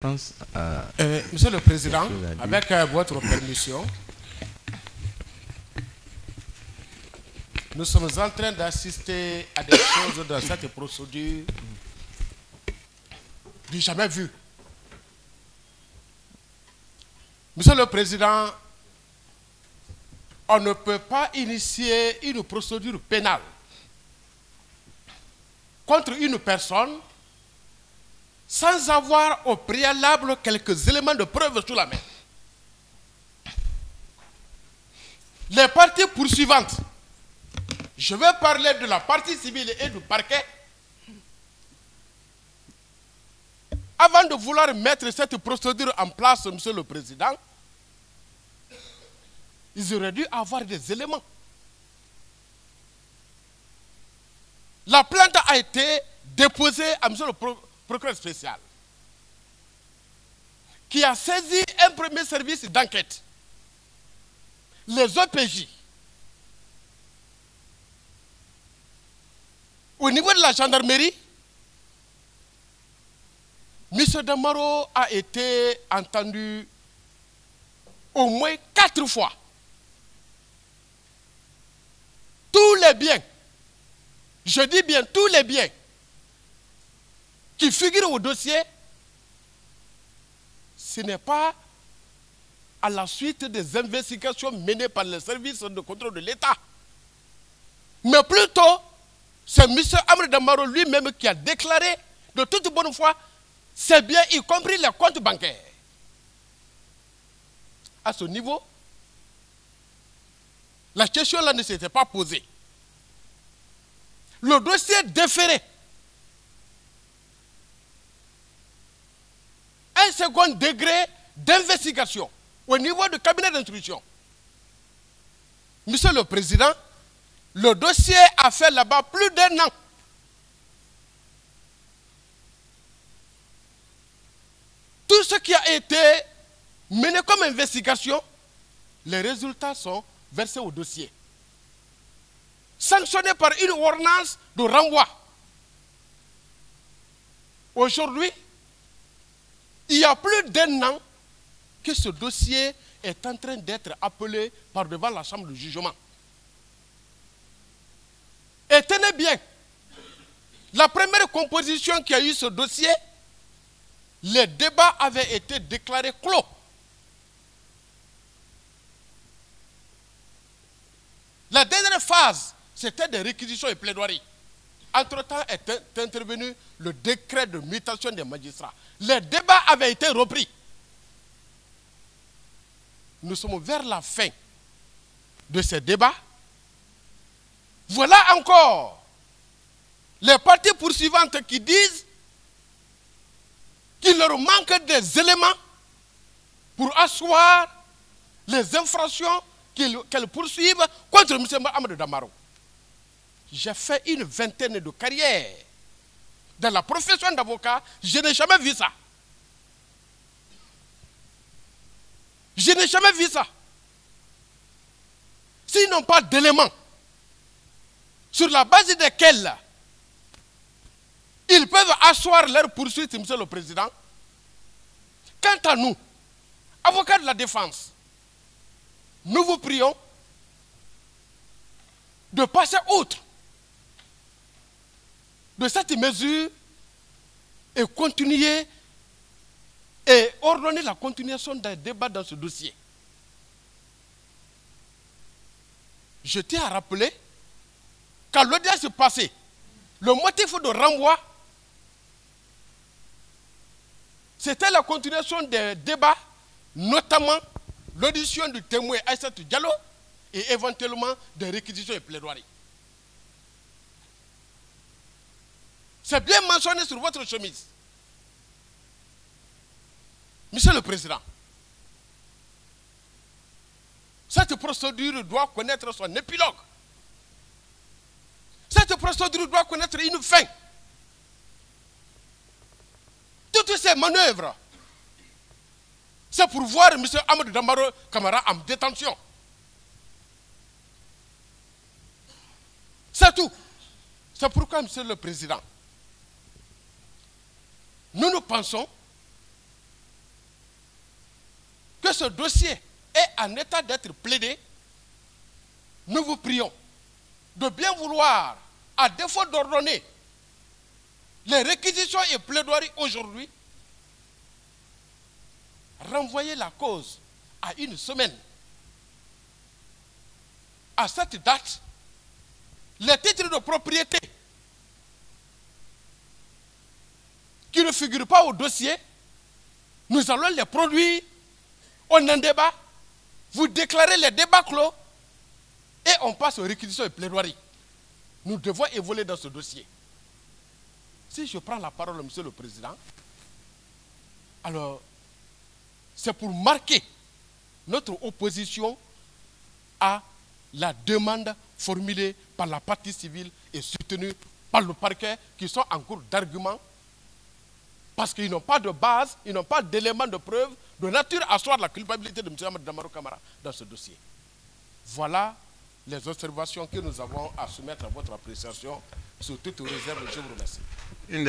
Monsieur le Président, avec votre permission, nous sommes en train d'assister à des choses dans cette procédure du jamais vu. Monsieur le Président, on ne peut pas initier une procédure pénale contre une personne sans avoir au préalable quelques éléments de preuve sous la main. Les parties poursuivantes, je vais parler de la partie civile et du parquet. Avant de vouloir mettre cette procédure en place, Monsieur le Président, ils auraient dû avoir des éléments. La plainte a été déposée à Monsieur le procureur spécial, qui a saisi un premier service d'enquête, les OPJ. Au niveau de la gendarmerie, M. Damaro a été entendu au moins 4 fois. Tous les biens, je dis bien tous les biens, qui figurent au dossier, ce n'est pas à la suite des investigations menées par les services de contrôle de l'État, mais plutôt c'est M. Amadou Damaro lui-même qui a déclaré de toute bonne foi ses biens, y compris les comptes bancaires. À ce niveau, la question là ne s'était pas posée. Le dossier déféré, un second degré d'investigation au niveau du cabinet d'instruction. Monsieur le Président, le dossier a fait là-bas plus d'1 an. Tout ce qui a été mené comme investigation, les résultats sont versés au dossier, sanctionnés par une ordonnance de renvoi. Aujourd'hui, il y a plus d'1 an que ce dossier est en train d'être appelé par devant la chambre de jugement. Et tenez bien, la première composition qui a eu ce dossier, les débats avaient été déclarés clos. La dernière phase, c'était des réquisitions et plaidoiries. Entre-temps est intervenu le décret de mutation des magistrats. Les débats avaient été repris. Nous sommes vers la fin de ces débats. Voilà encore les parties poursuivantes qui disent qu'il leur manque des éléments pour asseoir les infractions qu'elles poursuivent contre M. Amadou Damaro. J'ai fait une vingtaine de carrières dans la profession d'avocat, je n'ai jamais vu ça. Je n'ai jamais vu ça. S'ils n'ont pas d'éléments sur la base desquels ils peuvent asseoir leur poursuite, Monsieur le Président, quant à nous, avocats de la défense, nous vous prions de passer outre de cette mesure et continuer et ordonner la continuation des débats dans ce dossier. Je tiens à rappeler qu'à l'audience passée, le motif de renvoi, c'était la continuation des débats, notamment l'audition du témoin Aïssatou Diallo et éventuellement des réquisitions et plaidoiries. C'est bien mentionné sur votre chemise. Monsieur le Président, cette procédure doit connaître son épilogue. Cette procédure doit connaître une fin. Toutes ces manœuvres, c'est pour voir M. Amadou Damaro Camara en détention. C'est tout. C'est pourquoi, Monsieur le Président, nous pensons que ce dossier est en état d'être plaidé, nous vous prions de bien vouloir, à défaut d'ordonner les réquisitions et plaidoiries aujourd'hui, renvoyer la cause à une semaine. À cette date, les titres de propriété qui ne figurent pas au dossier, nous allons les produire, on en débat, vous déclarez les débats clos et on passe aux réquisitions et plaidoiries. Nous devons évoluer dans ce dossier. Si je prends la parole, Monsieur le Président, alors c'est pour marquer notre opposition à la demande formulée par la partie civile et soutenue par le parquet qui sont en cours d'argument parce qu'ils n'ont pas de base, ils n'ont pas d'éléments de preuve de nature à asseoir la culpabilité de M. Amadou Damarou Camara dans ce dossier. Voilà les observations que nous avons à soumettre à votre appréciation sur toute réserve. Je vous remercie.